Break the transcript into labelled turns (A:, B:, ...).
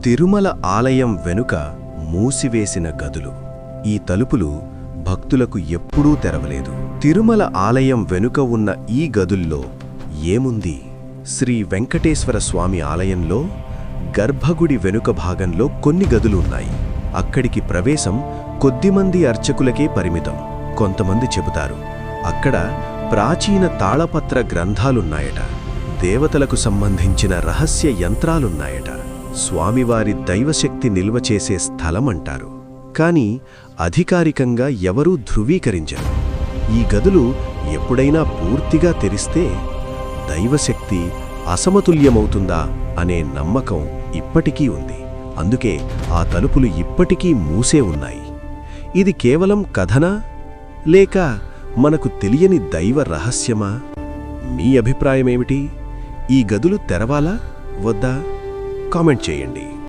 A: తిరుమల ఆలయం వెనుక మూసివేసిన గదులు. ఈ తలుపులు భక్తులకు ఎప్పుడూ తెరవలేదు. తిరుమల ఆలయం వెనుక ఉన్న ఈ గదుల్లో ఏముంది? శ్రీ వెంకటేశ్వర స్వామి ఆలయంలో గర్భగుడి వెనుక భాగంలో కొన్ని గదులు ఉన్నాయి. అక్కడికి ప్రవేశం కొద్దిమంది అర్చకులకే పరిమితం. కొంతమంది చెబుతారు అక్కడ ప్రాచీన తాళపత్ర గ్రంథాలున్నాయట, దేవతలకు సంబంధించిన రహస్య యంత్రాలున్నాయట, స్వామివారి దైవశక్తి నిల్వ చేసే స్థలమంటారు. కాని అధికారికంగా ఎవరూ ధృవీకరించరు. ఈ గదులు ఎప్పుడైనా పూర్తిగా తెరిస్తే దైవశక్తి అసమతుల్యమవుతుందా అనే నమ్మకం ఇప్పటికీ ఉంది. అందుకే ఆ తలుపులు ఇప్పటికీ మూసే ఉన్నాయి. ఇది కేవలం కథనా, లేక మనకు తెలియని దైవ రహస్యమా? మీ అభిప్రాయమేమిటి? ఈ గదులు తెరవాలా వద్దా? కామెంట్ చేయండి.